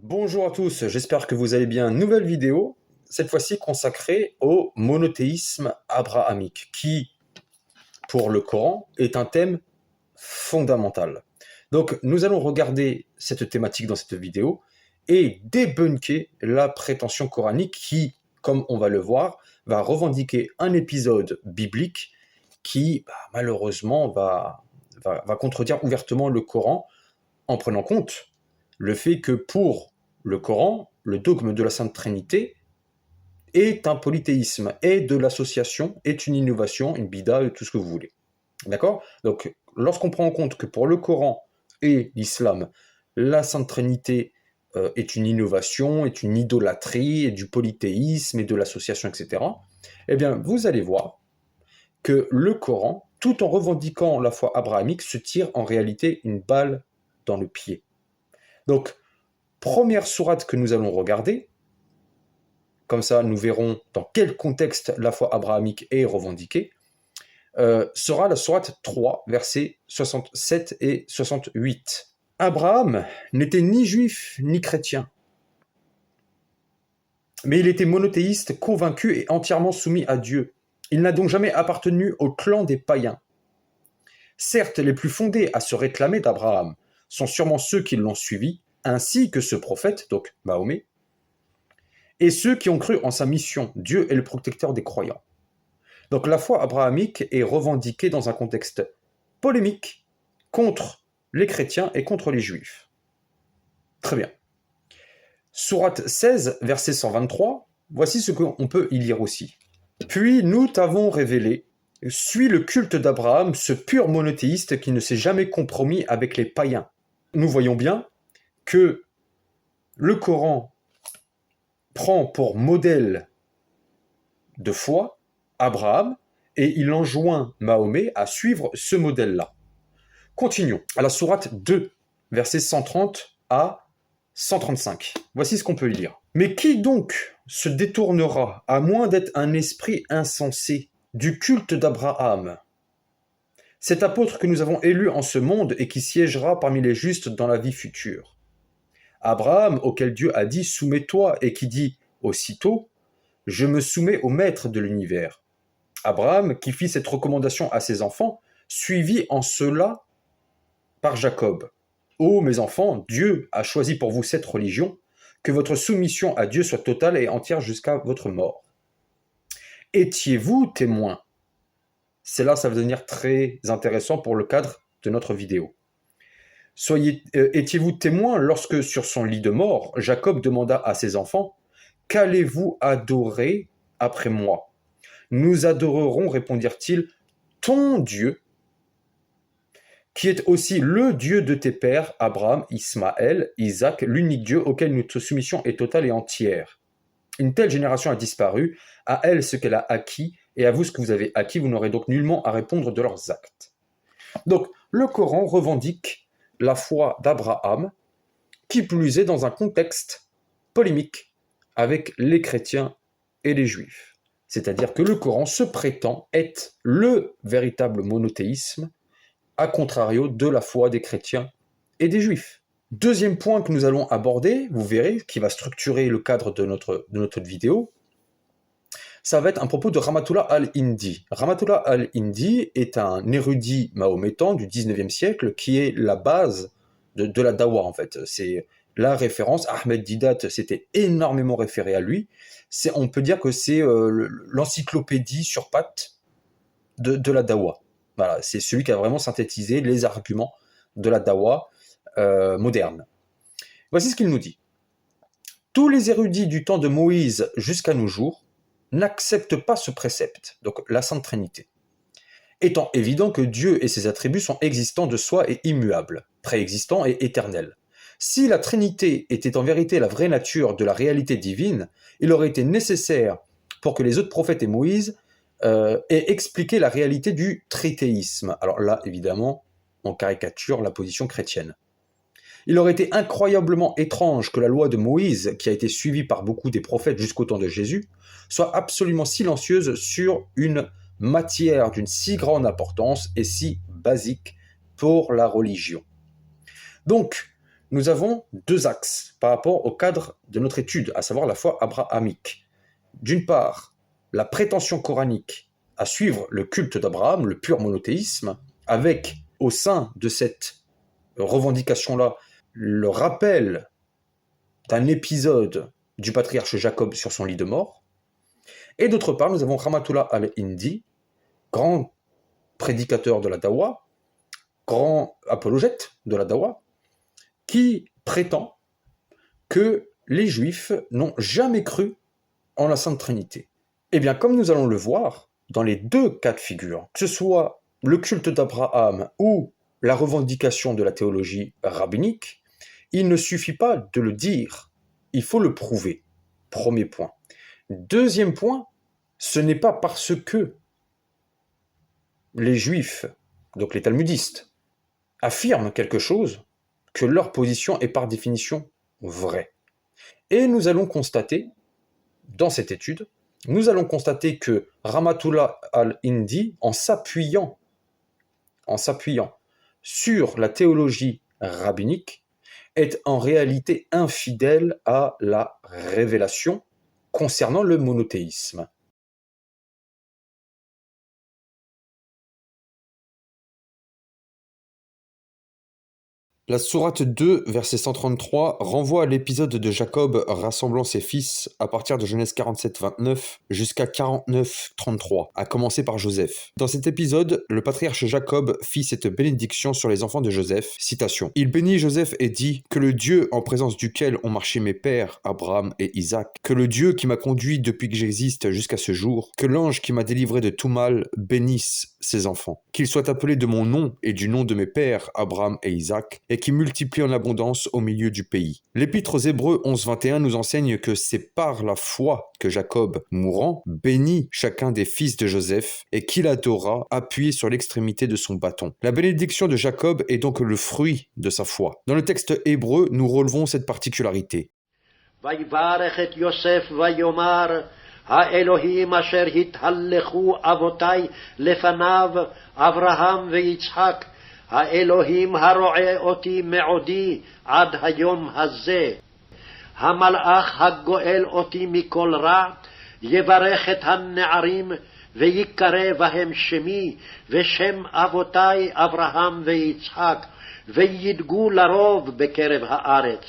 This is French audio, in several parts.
Bonjour à tous, j'espère que vous allez bien. Nouvelle vidéo, cette fois-ci consacrée au monothéisme abrahamique, qui, pour le Coran, est un thème fondamental. Donc nous allons regarder cette thématique dans cette vidéo et débunker la prétention coranique qui, comme on va le voir, va revendiquer un épisode biblique qui, malheureusement, va contredire ouvertement le Coran en prenant compte le fait que pour le Coran, le dogme de la Sainte Trinité est un polythéisme, est de l'association, est une innovation, une bida, tout ce que vous voulez. D'accord? Donc, lorsqu'on prend en compte que pour le Coran et l'islam, la Sainte Trinité est une innovation, est une idolâtrie, est du polythéisme et de l'association, etc., eh bien, vous allez voir que le Coran, tout en revendiquant la foi abrahamique, se tire en réalité une balle dans le pied. Donc, première sourate que nous allons regarder, comme ça nous verrons dans quel contexte la foi abrahamique est revendiquée, sera la sourate 3, versets 67 et 68. Abraham n'était ni juif ni chrétien, mais il était monothéiste, convaincu et entièrement soumis à Dieu. Il n'a donc jamais appartenu au clan des païens. Certes, les plus fondés à se réclamer d'Abraham sont sûrement ceux qui l'ont suivi, ainsi que ce prophète, donc Mahomet, et ceux qui ont cru en sa mission. Dieu est le protecteur des croyants. Donc la foi abrahamique est revendiquée dans un contexte polémique contre les chrétiens et contre les juifs. Très bien. Sourate 16, verset 123, voici ce qu'on peut y lire aussi. Puis nous t'avons révélé, suis le culte d'Abraham, ce pur monothéiste qui ne s'est jamais compromis avec les païens. Nous voyons bien que le Coran prend pour modèle de foi Abraham et il enjoint Mahomet à suivre ce modèle-là. Continuons à la sourate 2, versets 130 à 135. Voici ce qu'on peut y lire. Mais qui donc se détournera, à moins d'être un esprit insensé, du culte d'Abraham, cet apôtre que nous avons élu en ce monde et qui siégera parmi les justes dans la vie future? Abraham, auquel Dieu a dit « Soumets-toi » et qui dit aussitôt « Je me soumets au maître de l'univers ». Abraham, qui fit cette recommandation à ses enfants, suivi en cela par Jacob. « Ô mes enfants, Dieu a choisi pour vous cette religion, que votre soumission à Dieu soit totale et entière jusqu'à votre mort. Étiez-vous témoins ?» C'est là, ça va devenir très intéressant pour le cadre de notre vidéo. Étiez-vous témoins lorsque, sur son lit de mort, Jacob demanda à ses enfants « Qu'allez-vous adorer après moi ?» « Nous adorerons, répondirent-ils, ton Dieu, qui est aussi le Dieu de tes pères, Abraham, Ismaël, Isaac, l'unique Dieu auquel notre soumission est totale et entière. Une telle génération a disparu, à elle ce qu'elle a acquis, et à vous ce que vous avez acquis, vous n'aurez donc nullement à répondre de leurs actes. » Donc, le Coran revendique la foi d'Abraham, qui plus est dans un contexte polémique avec les chrétiens et les juifs. C'est-à-dire que le Coran se prétend être le véritable monothéisme, à contrario de la foi des chrétiens et des juifs. Deuxième point que nous allons aborder, vous verrez, qui va structurer le cadre de notre vidéo, ça va être un propos de Rahmatullah al-Hindi. Rahmatullah al-Hindi est un érudit mahométan du 19e siècle qui est la base de la dawa, en fait. C'est la référence. Ahmed Didat s'était énormément référé à lui. On peut dire que c'est l'encyclopédie sur pattes de la dawa. Voilà, c'est celui qui a vraiment synthétisé les arguments de la dawa moderne. Voici ce qu'il nous dit. Tous les érudits du temps de Moïse jusqu'à nos jours n'acceptent pas ce précepte, donc la Sainte Trinité, étant évident que Dieu et ses attributs sont existants de soi et immuables, préexistants et éternels. Si la Trinité était en vérité la vraie nature de la réalité divine, il aurait été nécessaire pour que les autres prophètes et Moïse aient expliqué la réalité du trithéisme. Alors là, évidemment, on caricature la position chrétienne. Il aurait été incroyablement étrange que la loi de Moïse, qui a été suivie par beaucoup des prophètes jusqu'au temps de Jésus, soit absolument silencieuse sur une matière d'une si grande importance et si basique pour la religion. Donc, nous avons deux axes par rapport au cadre de notre étude, à savoir la foi abrahamique. D'une part, la prétention coranique à suivre le culte d'Abraham, le pur monothéisme, avec au sein de cette revendication-là le rappel d'un épisode du patriarche Jacob sur son lit de mort. Et d'autre part, nous avons Rahmatullah al-Hindi, grand prédicateur de la Dawa, grand apologète de la Dawa, qui prétend que les Juifs n'ont jamais cru en la Sainte Trinité. Eh bien, comme nous allons le voir, dans les deux cas de figure, que ce soit le culte d'Abraham ou la revendication de la théologie rabbinique, il ne suffit pas de le dire, il faut le prouver. Premier point. Deuxième point, ce n'est pas parce que les Juifs, donc les talmudistes, affirment quelque chose que leur position est par définition vraie. Et nous allons constater, dans cette étude, que Rahmatullah al-Hindi, en s'appuyant sur la théologie rabbinique, est en réalité infidèle à la révélation concernant le monothéisme. La sourate 2, verset 133, renvoie à l'épisode de Jacob rassemblant ses fils à partir de Genèse 47, 29 jusqu'à 49, 33, à commencer par Joseph. Dans cet épisode, le patriarche Jacob fit cette bénédiction sur les enfants de Joseph. Citation. « Il bénit Joseph et dit que le Dieu en présence duquel ont marché mes pères, Abraham et Isaac, que le Dieu qui m'a conduit depuis que j'existe jusqu'à ce jour, que l'ange qui m'a délivré de tout mal bénisse ses enfants, qu'ils soient appelés de mon nom et du nom de mes pères, Abraham et Isaac, et qui multiplie en abondance au milieu du pays. » L'Épître aux Hébreux 11.21 nous enseigne que c'est par la foi que Jacob, mourant, bénit chacun des fils de Joseph et qu'il adora appuyé sur l'extrémité de son bâton. La bénédiction de Jacob est donc le fruit de sa foi. Dans le texte hébreu, nous relevons cette particularité. ויברך את יוסף ויאמר האלוהים אשר התהלכו אבותי לפניו אברהם ויצחק האלוהים הרועה אותי מעודי עד היום הזה המלאך הגואל אותי מכל רע יברך את הנערים ויקרא בהם שמי ושם אבותי אברהם ויצחק וידגו לרוב בקרב הארץ.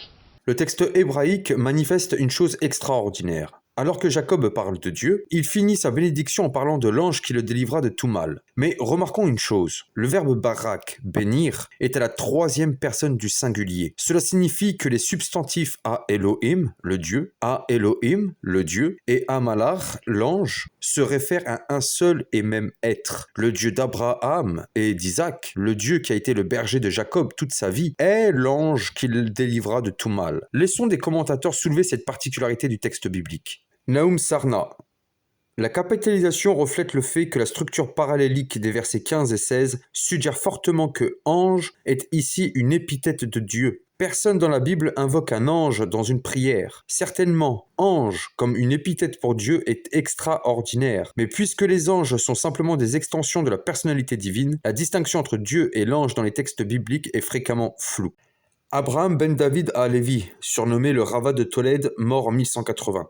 Le texte hébraïque manifeste une chose extraordinaire. Alors que Jacob parle de Dieu, il finit sa bénédiction en parlant de l'ange qui le délivra de tout mal. Mais remarquons une chose, le verbe barak, bénir, est à la troisième personne du singulier. Cela signifie que les substantifs à Elohim, le Dieu, à Elohim, le Dieu, et à Malach, l'ange, se réfèrent à un seul et même être. Le Dieu d'Abraham et d'Isaac, le Dieu qui a été le berger de Jacob toute sa vie, est l'ange qui le délivra de tout mal. Laissons des commentateurs soulever cette particularité du texte biblique. Naum Sarna. La capitalisation reflète le fait que la structure parallélique des versets 15 et 16 suggère fortement que ange est ici une épithète de Dieu. Personne dans la Bible invoque un ange dans une prière. Certainement, ange comme une épithète pour Dieu est extraordinaire. Mais puisque les anges sont simplement des extensions de la personnalité divine, la distinction entre Dieu et l'ange dans les textes bibliques est fréquemment floue. Abraham ben David ha-Lévi, surnommé le Rava de Tolède, mort en 1180.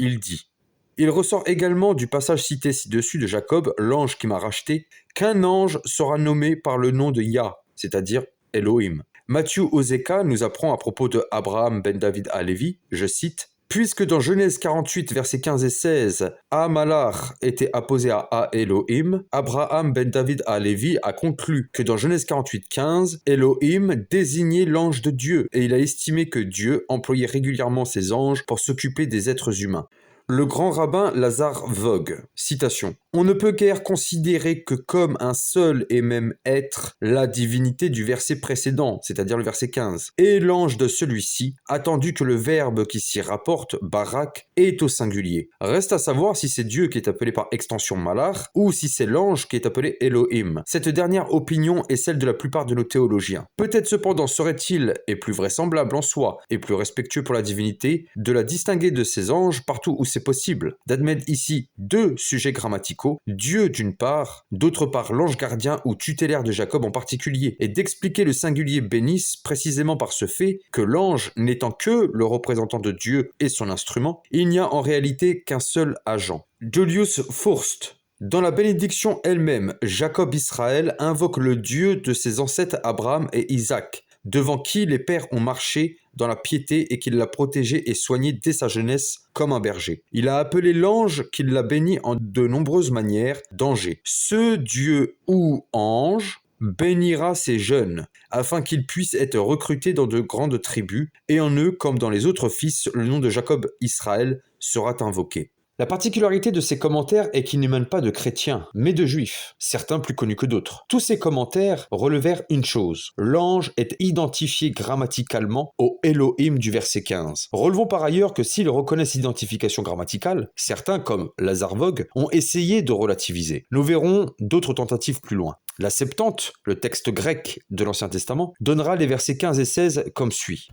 Il dit « Il ressort également du passage cité ci-dessus de Jacob, l'ange qui m'a racheté, qu'un ange sera nommé par le nom de Yah, c'est-à-dire Elohim. » Matthieu Ozeka nous apprend à propos de Abraham ben David ha-Lévi, je cite, « Puisque dans Genèse 48, versets 15 et 16, Ha-Malach était apposé à Ha-Elohim, Abraham ben David ha-Lévi a conclu que dans Genèse 48, 15, Elohim désignait l'ange de Dieu, et il a estimé que Dieu employait régulièrement ses anges pour s'occuper des êtres humains. Le grand rabbin Lazare Vogue, citation. « On ne peut guère considérer que comme un seul et même être la divinité du verset précédent, c'est-à-dire le verset 15, et l'ange de celui-ci, attendu que le verbe qui s'y rapporte, barak, est au singulier. Reste à savoir si c'est Dieu qui est appelé par extension Malach, ou si c'est l'ange qui est appelé Elohim. Cette dernière opinion est celle de la plupart de nos théologiens. Peut-être cependant serait-il, et plus vraisemblable en soi, et plus respectueux pour la divinité, de la distinguer de ses anges partout où c'est c'est possible d'admettre ici deux sujets grammaticaux, Dieu d'une part, d'autre part l'ange gardien ou tutélaire de Jacob en particulier, et d'expliquer le singulier bénisse précisément par ce fait que l'ange n'étant que le représentant de Dieu et son instrument, il n'y a en réalité qu'un seul agent. Julius Forst. Dans la bénédiction elle-même, Jacob Israël invoque le Dieu de ses ancêtres Abraham et Isaac, devant qui les pères ont marché dans la piété et qu'il l'a protégé et soigné dès sa jeunesse comme un berger. Il a appelé l'ange qui l'a béni en de nombreuses manières d'Angers. Ce Dieu ou ange bénira ses jeunes, afin qu'ils puissent être recrutés dans de grandes tribus, et en eux, comme dans les autres fils, le nom de Jacob Israël sera invoqué. La particularité de ces commentaires est qu'ils n'émanent pas de chrétiens, mais de juifs, certains plus connus que d'autres. Tous ces commentaires relevèrent une chose, l'ange est identifié grammaticalement au Elohim du verset 15. Relevons par ailleurs que s'ils reconnaissent l'identification grammaticale, certains, comme Lazare Vogue, ont essayé de relativiser. Nous verrons d'autres tentatives plus loin. La Septante, le texte grec de l'Ancien Testament, donnera les versets 15 et 16 comme suit.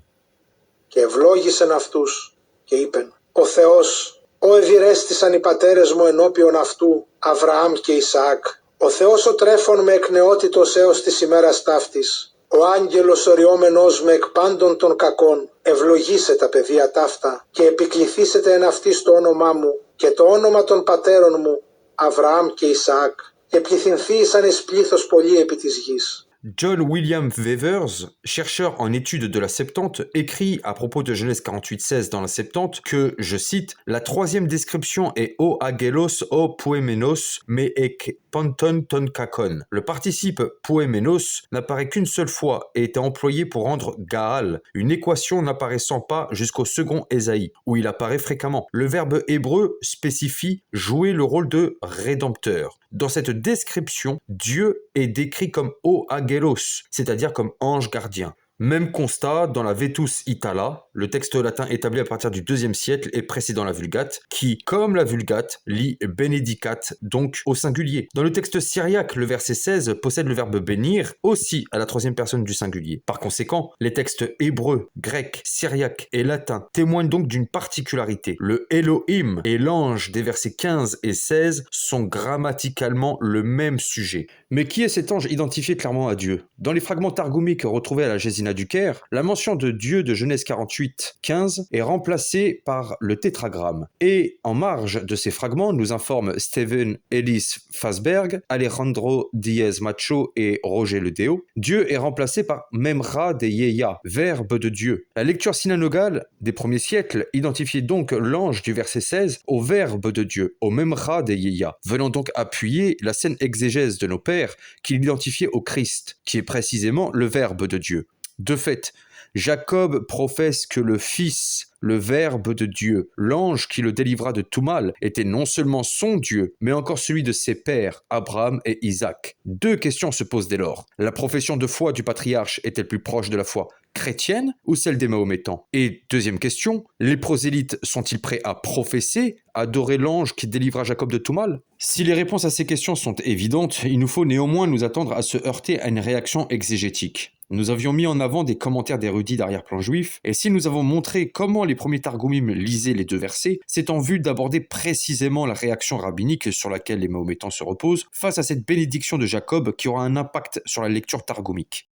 Και ευλόγησεν αυτούς και είπεν, ο Θεός, ο ευηρέστησαν οι πατέρες μου ενώπιον αυτού, Αβραάμ και Ισαάκ. Ο Θεός ο τρέφων με εκ νεότητος έως της ημέρας ταύτης. Ο άγγελος οριόμενος με εκ πάντων των κακών, ευλογήσε τα παιδεία ταύτα και επικληθήσετε εν αυτής το όνομά μου και το όνομα των πατέρων μου, Αβραάμ και Ισαάκ. Και πληθυνθήσαν εις πλήθος πολύ επί της γης. John William Wevers, chercheur en études de la Septante, écrit à propos de Genèse 48:16 dans la Septante que, je cite, « La troisième description est « o agelos o poemenos me ek panton ton kakon ». Le participe « poemenos » n'apparaît qu'une seule fois et est employé pour rendre « gaal », une équation n'apparaissant pas jusqu'au second Ésaïe, où il apparaît fréquemment. Le verbe hébreu spécifie « jouer le rôle de rédempteur ». Dans cette description, Dieu est décrit comme « o agelos », c'est-à-dire comme ange gardien. Même constat dans la Vetus Itala, le texte latin établi à partir du IIe siècle et précédant la Vulgate, qui, comme la Vulgate, lit benedicat, donc au singulier. Dans le texte syriaque, le verset 16 possède le verbe bénir, aussi à la troisième personne du singulier. Par conséquent, les textes hébreux, grecs, syriaques et latins témoignent donc d'une particularité. Le Elohim et l'ange des versets 15 et 16 sont grammaticalement le même sujet. Mais qui est cet ange identifié clairement à Dieu? Dans les fragments targoumiques retrouvés à la Gésina du Caire, la mention de Dieu de Genèse 48:15 est remplacée par le tétragramme. Et en marge de ces fragments, nous informent Stephen Ellis Fasberg, Alejandro Diez Macho et Roger Ledéo, Dieu est remplacé par Memra de Yeya, verbe de Dieu. La lecture synonogale des premiers siècles identifiait donc l'ange du verset 16 au verbe de Dieu, au Memra de Yeya, venant donc appuyer la saine exégèse de nos pères qui l'identifiait au Christ, qui est précisément le verbe de Dieu. De fait, Jacob professe que le Fils, le Verbe de Dieu, l'ange qui le délivra de tout mal, était non seulement son Dieu, mais encore celui de ses pères, Abraham et Isaac. Deux questions se posent dès lors. La profession de foi du patriarche est-elle plus proche de la foi chrétienne ou celle des Mahométans? Et deuxième question, les prosélytes sont-ils prêts à professer, adorer l'ange qui délivra Jacob de tout mal? Si les réponses à ces questions sont évidentes, il nous faut néanmoins nous attendre à se heurter à une réaction exégétique. Nous avions mis en avant des commentaires d'érudits d'arrière-plan juif, et si nous avons montré comment les premiers Targumim lisaient les deux versets, c'est en vue d'aborder précisément la réaction rabbinique sur laquelle les Mahométans se reposent face à cette bénédiction de Jacob qui aura un impact sur la lecture targumique.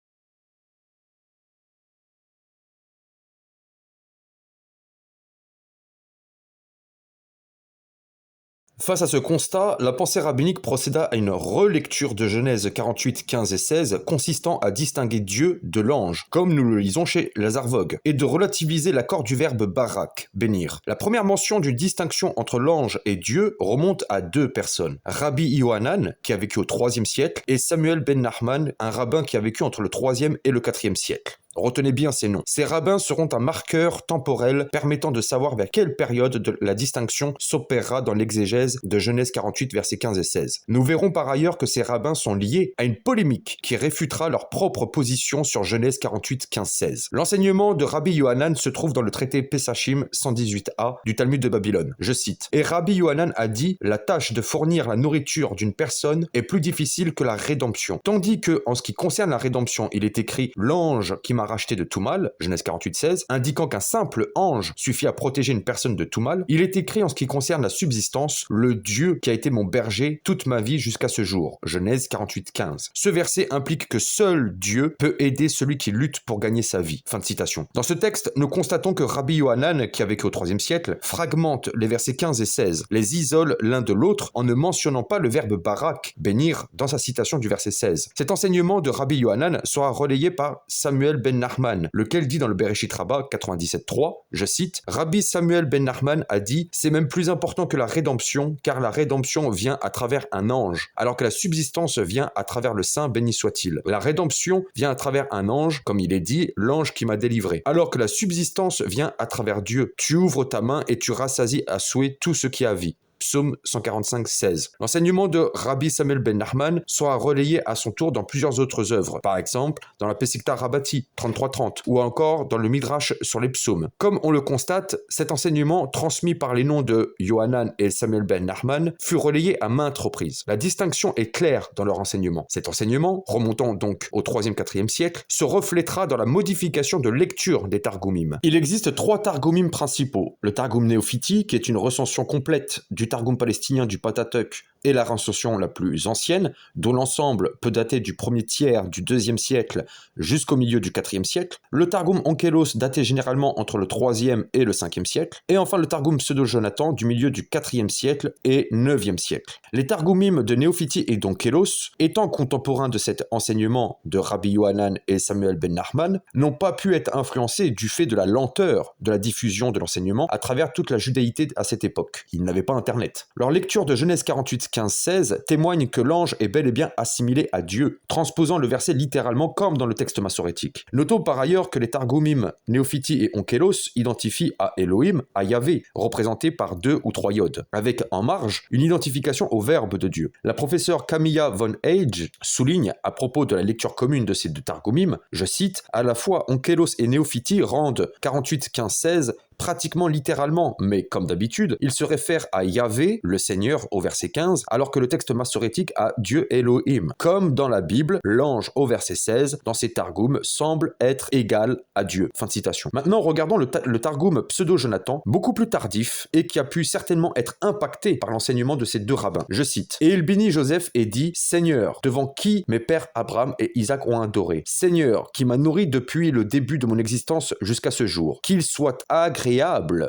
Face à ce constat, la pensée rabbinique procéda à une relecture de Genèse 48, 15 et 16 consistant à distinguer Dieu de l'ange, comme nous le lisons chez Lazare Vogue, et de relativiser l'accord du verbe barak, bénir. La première mention d'une distinction entre l'ange et Dieu remonte à deux personnes, Rabbi Yohanan, qui a vécu au IIIe siècle, et Samuel ben Nachman, un rabbin qui a vécu entre le IIIe et le IVe siècle. Retenez bien ces noms. Ces rabbins seront un marqueur temporel permettant de savoir vers quelle période de la distinction s'opérera dans l'exégèse de Genèse 48, versets 15 et 16. Nous verrons par ailleurs que ces rabbins sont liés à une polémique qui réfutera leur propre position sur Genèse 48, 15, 16. L'enseignement de Rabbi Yohanan se trouve dans le traité Pesachim 118a du Talmud de Babylone. Je cite, « Et Rabbi Yohanan a dit, la tâche de fournir la nourriture d'une personne est plus difficile que la rédemption. Tandis que, en ce qui concerne la rédemption, il est écrit, l'ange qui m'a m'a racheté de tout mal, Genèse 48:16, indiquant qu'un simple ange suffit à protéger une personne de tout mal, il est écrit en ce qui concerne la subsistance, le Dieu qui a été mon berger toute ma vie jusqu'à ce jour, Genèse 48:15. Ce verset implique que seul Dieu peut aider celui qui lutte pour gagner sa vie. Fin de citation. Dans ce texte, nous constatons que Rabbi Yohanan, qui a vécu au IIIe siècle, fragmente les versets 15 et 16, les isole l'un de l'autre en ne mentionnant pas le verbe barak, bénir, dans sa citation du verset 16. Cet enseignement de Rabbi Yohanan sera relayé par Samuel ben Nachman, lequel dit dans le Bereshit Rabbah 97:3, je cite, Rabbi Samuel ben Nachman a dit, c'est même plus important que la rédemption, car la rédemption vient à travers un ange, alors que la subsistance vient à travers le Saint, béni soit-il. La rédemption vient à travers un ange, comme il est dit, l'ange qui m'a délivré, alors que la subsistance vient à travers Dieu. Tu ouvres ta main et tu rassasies à souhait tout ce qui a vie. Psaume 145:16. L'enseignement de Rabbi Samuel ben Nachman sera relayé à son tour dans plusieurs autres œuvres, par exemple dans la Pesikta Rabbati 33:30 ou encore dans le Midrash sur les psaumes. Comme on le constate, cet enseignement transmis par les noms de Yohanan et Samuel ben Nachman fut relayé à maintes reprises. La distinction est claire dans leur enseignement. Cet enseignement, remontant donc au 3e-4e siècle, se reflètera dans la modification de lecture des Targumim. Il existe 3 Targumim principaux. Le Targum Néophiti, qui est une recension complète du Targum palestinien du Pentateuque et la recension la plus ancienne, dont l'ensemble peut dater du premier tiers du 2e siècle jusqu'au milieu du 4e siècle, le Targum Onkelos daté généralement entre le 3e et le 5e siècle, et enfin le Targum Pseudo-Jonathan du milieu du 4e siècle et 9e siècle. Les Targumim de Néophiti et d'Onkelos, étant contemporains de cet enseignement de Rabbi Yohanan et Samuel ben Nachman, n'ont pas pu être influencés du fait de la lenteur de la diffusion de l'enseignement à travers toute la judaïté à cette époque. Ils n'avaient pas Internet. Leur lecture de Genèse 48:15-16 témoigne que l'ange est bel et bien assimilé à Dieu, transposant le verset littéralement comme dans le texte massorétique. Notons par ailleurs que les Targumim Néophiti et Onkelos identifient à Elohim, à Yahvé, représenté par 2 ou 3 iodes, avec en marge une identification au verbe de Dieu. La professeure Camilla von Hage souligne à propos de la lecture commune de ces 2 Targumim, je cite, à la fois Onkelos et Néophiti rendent 48:15-16 pratiquement littéralement, mais comme d'habitude, il se réfère à Yahvé, le Seigneur, au verset 15, alors que le texte massorétique a Dieu Elohim. Comme dans la Bible, l'ange au verset 16, dans ses Targums, semble être égal à Dieu. Fin de citation. Maintenant, regardons le Targum Pseudo-Jonathan, beaucoup plus tardif, et qui a pu certainement être impacté par l'enseignement de ces 2 rabbins. Je cite, « Et il bénit Joseph et dit, Seigneur, devant qui mes pères Abraham et Isaac ont adoré. Seigneur, qui m'a nourri depuis le début de mon existence jusqu'à ce jour. Qu'il soit agréable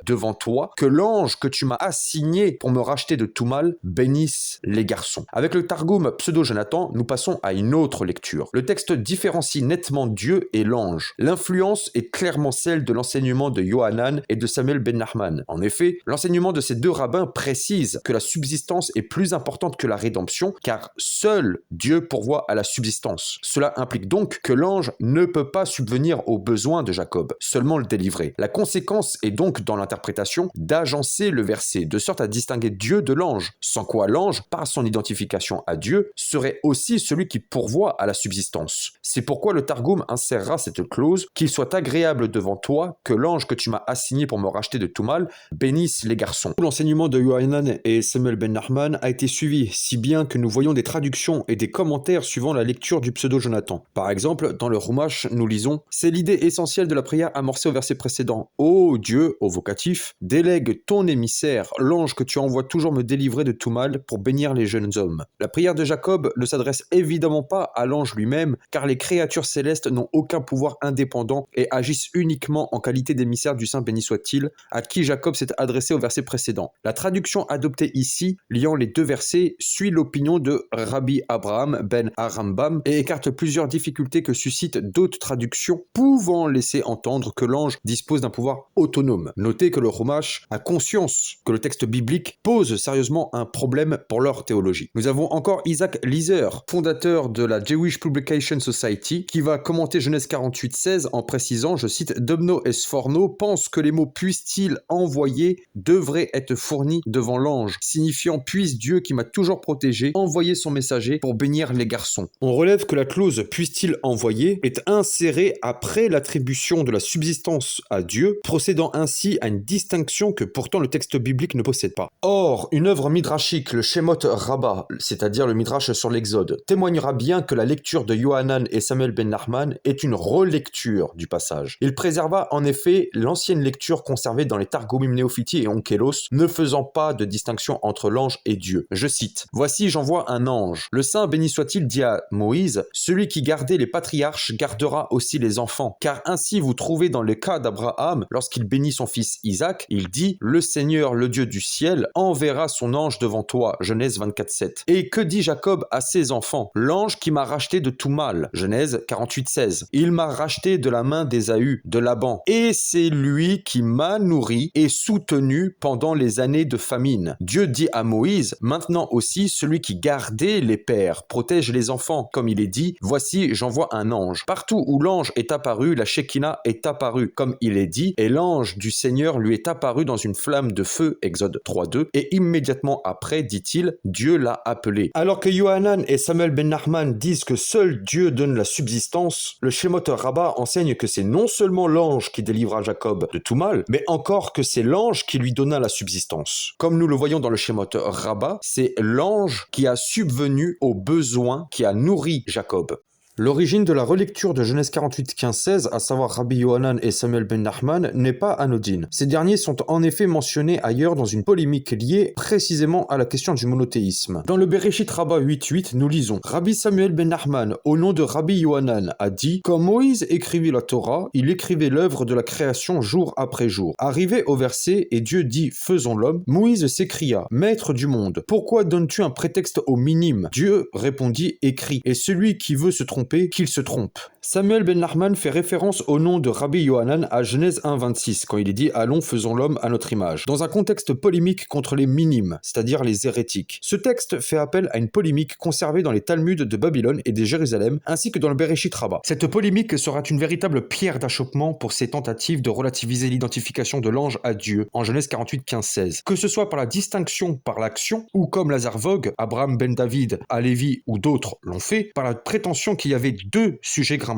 devant toi, que l'ange que tu m'as assigné pour me racheter de tout mal bénisse les garçons. » Avec le Targum Pseudo-Jonathan, nous passons à une autre lecture. Le texte différencie nettement Dieu et l'ange. L'influence est clairement celle de l'enseignement de Yohanan et de Samuel ben Nachman. En effet, l'enseignement de ces 2 rabbins précise que la subsistance est plus importante que la rédemption, car seul Dieu pourvoit à la subsistance. Cela implique donc que l'ange ne peut pas subvenir aux besoins de Jacob, seulement le délivrer. La conséquence est donc dans l'interprétation d'agencer le verset de sorte à distinguer Dieu de l'ange, sans quoi l'ange, par son identification à Dieu, serait aussi celui qui pourvoit à la subsistance. C'est pourquoi le Targum insérera cette clause « Qu'il soit agréable devant toi, que l'ange que tu m'as assigné pour me racheter de tout mal bénisse les garçons. » L'enseignement de Yohanan et Samuel ben Nachman a été suivi, si bien que nous voyons des traductions et des commentaires suivant la lecture du Pseudo-Jonathan. Par exemple, dans le Rumash, nous lisons « C'est l'idée essentielle de la prière amorcée au verset précédent. Ô Dieu, au vocatif, délègue ton émissaire, l'ange que tu envoies toujours me délivrer de tout mal pour bénir les jeunes hommes. » La prière de Jacob ne s'adresse évidemment pas à l'ange lui-même, car les créatures célestes n'ont aucun pouvoir indépendant et agissent uniquement en qualité d'émissaire du Saint béni soit-il, à qui Jacob s'est adressé au verset précédent. La traduction adoptée ici, liant les 2 versets, suit l'opinion de Rabbi Abraham ben Arambam et écarte plusieurs difficultés que suscitent d'autres traductions, pouvant laisser entendre que l'ange dispose d'un pouvoir autonome. Notez que le Rumash a conscience que le texte biblique pose sérieusement un problème pour leur théologie. Nous avons encore Isaac Lizer, fondateur de la Jewish Publication Society, qui va commenter Genèse 48:16 en précisant, je cite, Domno et Sforno pense que les mots puisse-t-il envoyer devraient être fournis devant l'ange, signifiant puisse Dieu qui m'a toujours protégé envoyer son messager pour bénir les garçons. On relève que la clause puisse-t-il envoyer est insérée après l'attribution de la subsistance à Dieu, procédant ainsi à une distinction que pourtant le texte biblique ne possède pas. Or, une œuvre midrashique, le Shemot Rabbah, c'est-à-dire le midrash sur l'Exode, témoignera bien que la lecture de Yohanan et Samuel ben Nachman est une relecture du passage. Il préserva en effet l'ancienne lecture conservée dans les Targumim Néophiti et Onkelos, ne faisant pas de distinction entre l'ange et Dieu. Je cite, « Voici, j'envoie un ange. Le saint béni soit-il dit à Moïse, celui qui gardait les patriarches gardera aussi les enfants. Car ainsi vous trouvez dans le cas d'Abraham, lorsqu'il bénit son fils Isaac, il dit, le Seigneur, le Dieu du ciel, enverra son ange devant toi. Genèse 24:7. Et que dit Jacob à ses enfants? L'ange qui m'a racheté de tout mal. Genèse 48:16. Il m'a racheté de la main d'Ésaü, de Laban. Et c'est lui qui m'a nourri et soutenu pendant les années de famine. Dieu dit à Moïse, maintenant aussi celui qui gardait les pères protège les enfants. Comme il est dit, voici j'envoie un ange. Partout où l'ange est apparu, la Shekinah est apparue. Comme il est dit, et l'ange du Seigneur lui est apparu dans une flamme de feu. Exode 3:2. Et immédiatement après, dit-il, Dieu l'a appelé. Alors que Yohanan et Samuel ben Nachman disent que seul Dieu donne la subsistance, le Shemot Rabbah enseigne que c'est non seulement l'ange qui délivra Jacob de tout mal, mais encore que c'est l'ange qui lui donna la subsistance. Comme nous le voyons dans le Shemot Rabbah, c'est l'ange qui a subvenu aux besoins, qui a nourri Jacob. L'origine de la relecture de Genèse 48, 15, 16, à savoir Rabbi Yohanan et Samuel ben Nachman, n'est pas anodine. Ces derniers sont en effet mentionnés ailleurs dans une polémique liée précisément à la question du monothéisme. Dans le Bereshit Rabbah 8.8, nous lisons « Rabbi Samuel ben Nachman, au nom de Rabbi Yohanan, a dit « Quand Moïse écrivit la Torah, il écrivait l'œuvre de la création jour après jour. Arrivé au verset, et Dieu dit « Faisons l'homme », Moïse s'écria « Maître du monde, pourquoi donnes-tu un prétexte au minime ?» Dieu répondit « Écris, et celui qui veut se tromper, qu'il se trompe. » Samuel ben Nachman fait référence au nom de Rabbi Yohanan à Genèse 1.26, quand il est dit « Allons, faisons l'homme à notre image », dans un contexte polémique contre les minimes, c'est-à-dire les hérétiques. Ce texte fait appel à une polémique conservée dans les Talmuds de Babylone et de Jérusalem, ainsi que dans le Bereshit Rabbah. Cette polémique sera une véritable pierre d'achoppement pour ces tentatives de relativiser l'identification de l'ange à Dieu en Genèse 48, 15, 16. Que ce soit par la distinction par l'action, ou comme Lazare Vogue, Abraham ben David, Alévi ou d'autres l'ont fait, par la prétention qu'il y avait deux sujets grammaticaux,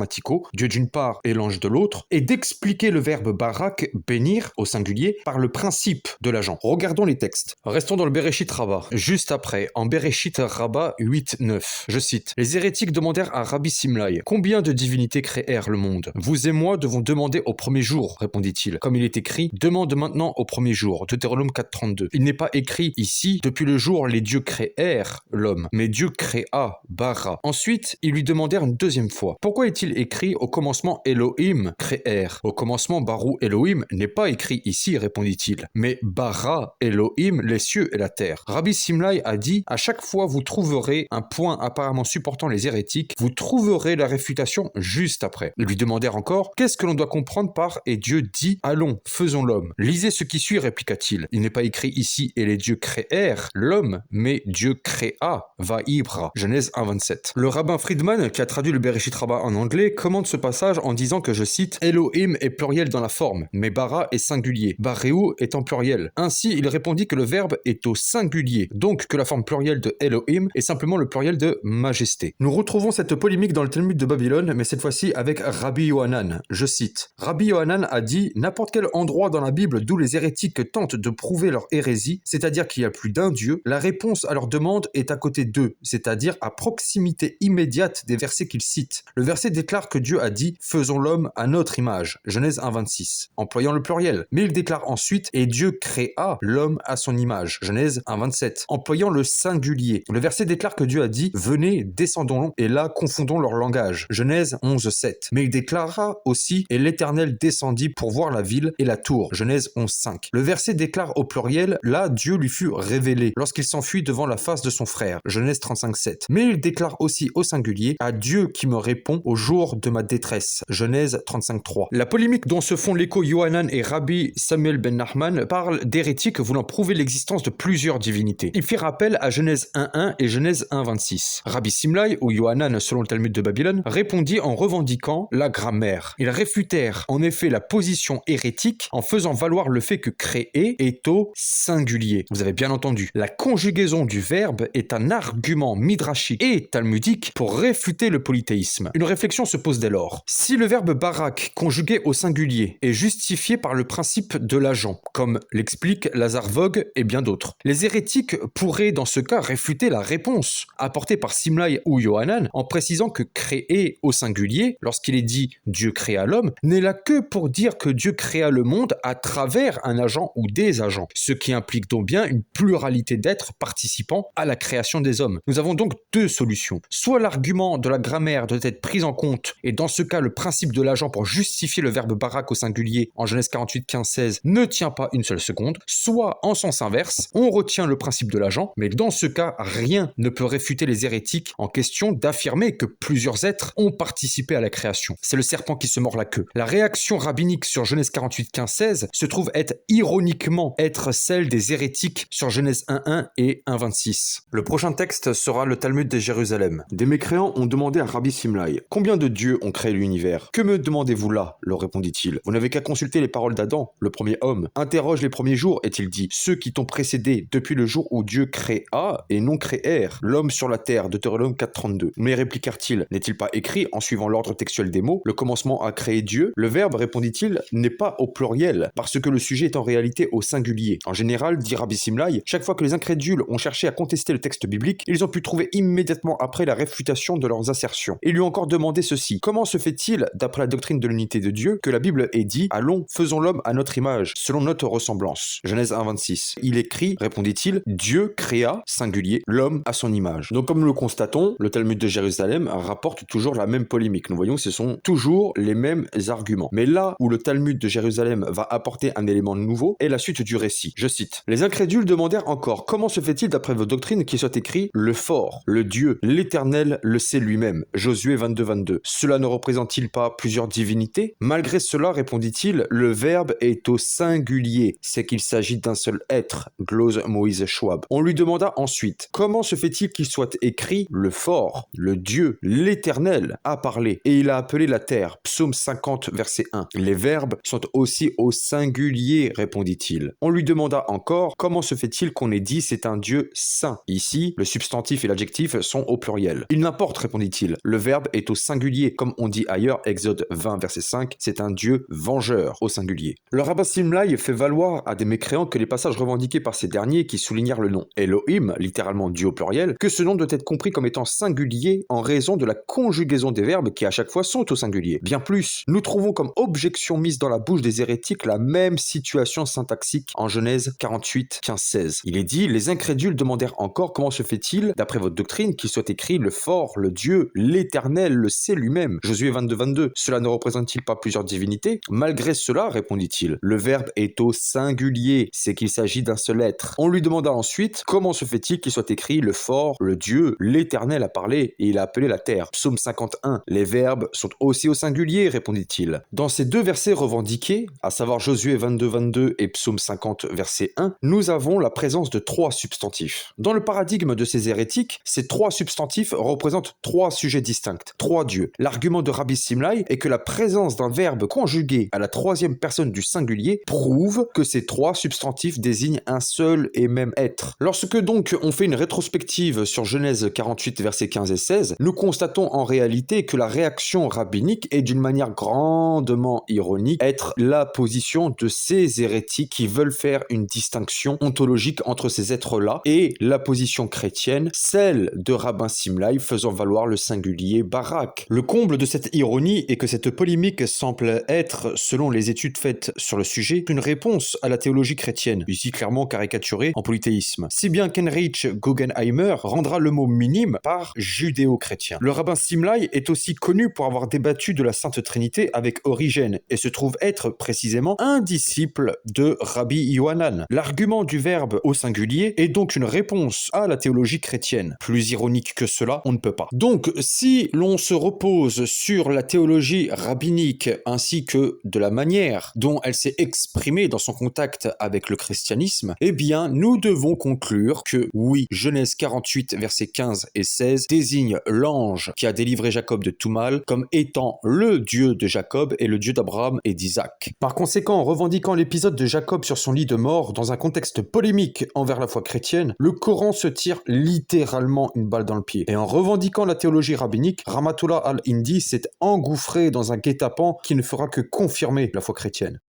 Dieu d'une part et l'ange de l'autre, et d'expliquer le verbe barak, bénir, au singulier, par le principe de l'agent. Regardons les textes. Restons dans le Bereshit Rabbah. Juste après, en Bereshit Rabbah 8.9, je cite, « Les hérétiques demandèrent à Rabbi Simlai, combien de divinités créèrent le monde? Vous et moi devons demander au premier jour, répondit-il. Comme il est écrit, demande maintenant au premier jour, Deutéronome 4.32. Il n'est pas écrit ici, depuis le jour les dieux créèrent l'homme, mais Dieu créa, bara. Ensuite, ils lui demandèrent une deuxième fois, pourquoi est-il écrit au commencement Elohim créèrent? Au commencement Barou Elohim n'est pas écrit ici, répondit-il, mais bara Elohim les cieux et la terre. Rabbi Simlai a dit, à chaque fois vous trouverez un point apparemment supportant les hérétiques, vous trouverez la réfutation juste après. Ils lui demandèrent encore, qu'est-ce que l'on doit comprendre par et Dieu dit, allons, faisons l'homme. Lisez ce qui suit, répliqua-t-il. Il n'est pas écrit ici et les dieux créèrent l'homme, mais Dieu créa, vaïbra. Genèse 1.27. Le rabbin Friedman, qui a traduit le Bereshit Rabbah en anglais, commente ce passage en disant que, je cite, Elohim est pluriel dans la forme, mais bara est singulier, Baréou est en pluriel. Ainsi, il répondit que le verbe est au singulier, donc que la forme plurielle de Elohim est simplement le pluriel de majesté. Nous retrouvons cette polémique dans le Talmud de Babylone, mais cette fois-ci avec Rabbi Yohanan. Je cite, Rabbi Yohanan a dit, n'importe quel endroit dans la Bible d'où les hérétiques tentent de prouver leur hérésie, c'est-à-dire qu'il y a plus d'un Dieu, la réponse à leur demande est à côté d'eux, c'est-à-dire à proximité immédiate des versets qu'ils citent. Le verset déclare que Dieu a dit « Faisons l'homme à notre image » Genèse 1.26, employant le pluriel. Mais il déclare ensuite « Et Dieu créa l'homme à son image » Genèse 1.27, employant le singulier. Le verset déclare que Dieu a dit « Venez, descendons, et là confondons leur langage » Genèse 11.7. Mais il déclara aussi « Et l'Éternel descendit pour voir la ville et la tour » Genèse 11.5. Le verset déclare au pluriel « Là Dieu lui fut révélé lorsqu'il s'enfuit devant la face de son frère » Genèse 35.7. Mais il déclare aussi au singulier « À Dieu qui me répond au jour de ma détresse » Genèse 35.3. La polémique dont se font l'écho Yohanan et Rabbi Samuel ben Nachman parle d'hérétiques voulant prouver l'existence de plusieurs divinités. Il fait rappel à Genèse 1.1 et Genèse 1.26. Rabbi Simlai, ou Yohanan selon le Talmud de Babylone, répondit en revendiquant la grammaire. Ils réfutèrent en effet la position hérétique en faisant valoir le fait que créer est au singulier. Vous avez bien entendu. La conjugaison du verbe est un argument midrashique et talmudique pour réfuter le polythéisme. Une réflexion question se pose dès lors. Si le verbe barak, conjugué au singulier, est justifié par le principe de l'agent, comme l'explique Lazare Vogue et bien d'autres, les hérétiques pourraient dans ce cas réfuter la réponse apportée par Simlai ou Yohanan en précisant que créer au singulier, lorsqu'il est dit Dieu créa l'homme, n'est là que pour dire que Dieu créa le monde à travers un agent ou des agents, ce qui implique donc bien une pluralité d'êtres participant à la création des hommes. Nous avons donc deux solutions. Soit l'argument de la grammaire doit être pris en compte, et dans ce cas le principe de l'agent pour justifier le verbe barak au singulier en Genèse 48, 15, 16 ne tient pas une seule seconde, soit en sens inverse, on retient le principe de l'agent, mais dans ce cas rien ne peut réfuter les hérétiques en question d'affirmer que plusieurs êtres ont participé à la création. C'est le serpent qui se mord la queue. La réaction rabbinique sur Genèse 48, 15, 16 se trouve être ironiquement celle des hérétiques sur Genèse 1.1 et 1.26. Le prochain texte sera le Talmud de Jérusalem. Des mécréants ont demandé à Rabbi Simlai « Combien de dieux ont créé l'univers ? Que me demandez-vous là ?» leur répondit-il. « Vous n'avez qu'à consulter les paroles d'Adam, le premier homme. Interroge les premiers jours, est-il dit, ceux qui t'ont précédé depuis le jour où Dieu créa et non créèrent l'homme sur la terre, Deutéronome 4.32. Mais répliquèrent-ils, n'est-il pas écrit en suivant l'ordre textuel des mots, le commencement a créé Dieu ? Le verbe, répondit-il, n'est pas au pluriel, parce que le sujet est en réalité au singulier. En général, dit Rabbi Simlai, chaque fois que les incrédules ont cherché à contester le texte biblique, ils ont pu trouver immédiatement après la réfutation de leurs assertions. Ils lui ont encore demandé ceci. Comment se fait-il, d'après la doctrine de l'unité de Dieu, que la Bible ait dit « Allons, faisons l'homme à notre image, selon notre ressemblance » Genèse 1.26. Il écrit, répondit-il, Dieu créa, singulier, l'homme à son image. Donc comme nous le constatons, le Talmud de Jérusalem rapporte toujours la même polémique. Nous voyons que ce sont toujours les mêmes arguments. Mais là où le Talmud de Jérusalem va apporter un élément nouveau est la suite du récit. Je cite. Les incrédules demandèrent encore, comment se fait-il d'après vos doctrines qu'il soit écrit le fort, le Dieu, l'Éternel le sait lui-même. Josué 22, 22. Cela ne représente-t-il pas plusieurs divinités? Malgré cela, répondit-il, le verbe est au singulier. C'est qu'il s'agit d'un seul être. Glose Moïse Schwab. On lui demanda ensuite, comment se fait-il qu'il soit écrit le fort, le Dieu, l'Éternel a parlé et il a appelé la terre. Psaume 50, verset 1. Les verbes sont aussi au singulier, répondit-il. On lui demanda encore, comment se fait-il qu'on ait dit c'est un Dieu saint? Ici, le substantif et l'adjectif sont au pluriel. Il n'importe, répondit-il. Le verbe est au singulier, comme on dit ailleurs, Exode 20, verset 5, c'est un Dieu vengeur, au singulier. Le rabbin Simlai fait valoir à des mécréants que les passages revendiqués par ces derniers qui soulignèrent le nom Elohim, littéralement Dieu au pluriel, que ce nom doit être compris comme étant singulier en raison de la conjugaison des verbes qui à chaque fois sont au singulier. Bien plus, nous trouvons comme objection mise dans la bouche des hérétiques la même situation syntaxique en Genèse 48, 15, 16. Il est dit, les incrédules demandèrent encore comment se fait-il, d'après votre doctrine, qu'il soit écrit le fort, le Dieu, l'Éternel le sait lui-même. Josué 22, 22. Cela ne représente-t-il pas plusieurs divinités? Malgré cela, répondit-il, le verbe est au singulier, c'est qu'il s'agit d'un seul être. On lui demanda ensuite, comment se fait-il qu'il soit écrit le fort, le Dieu, l'Éternel a parlé et il a appelé la terre. Psaume 51. Les verbes sont aussi au singulier, répondit-il. Dans ces deux versets revendiqués, à savoir Josué 22, 22 et Psaume 50, verset 1, nous avons la présence de trois substantifs. Dans le paradigme de ces hérétiques, ces trois substantifs représentent trois sujets distincts, trois dieux. L'argument de Rabbi Simlai est que la présence d'un verbe conjugué à la troisième personne du singulier prouve que ces trois substantifs désignent un seul et même être. Lorsque donc on fait une rétrospective sur Genèse 48, versets 15 et 16, nous constatons en réalité que la réaction rabbinique est d'une manière grandement ironique être la position de ces hérétiques qui veulent faire une distinction ontologique entre ces êtres-là et la position chrétienne, celle de Rabbin Simlai faisant valoir le singulier barak. Le comble de cette ironie est que cette polémique semble être, selon les études faites sur le sujet, une réponse à la théologie chrétienne, ici clairement caricaturée en polythéisme. Si bien qu'Heinrich Guggenheimer rendra le mot minime par judéo-chrétien. Le rabbin Simlai est aussi connu pour avoir débattu de la Sainte Trinité avec Origène et se trouve être précisément un disciple de Rabbi Yohanan. L'argument du verbe au singulier est donc une réponse à la théologie chrétienne. Plus ironique que cela, on ne peut pas. Donc, si l'on se repose sur la théologie rabbinique ainsi que de la manière dont elle s'est exprimée dans son contact avec le christianisme, eh bien, nous devons conclure que oui, Genèse 48, versets 15 et 16 désigne l'ange qui a délivré Jacob de tout mal comme étant le le Dieu de Jacob est le Dieu d'Abraham et d'Isaac. Par conséquent, en revendiquant l'épisode de Jacob sur son lit de mort dans un contexte polémique envers la foi chrétienne, le Coran se tire littéralement une balle dans le pied. Et en revendiquant la théologie rabbinique, Rahmatullah al-Hindi s'est engouffré dans un guet-apens qui ne fera que confirmer la foi chrétienne.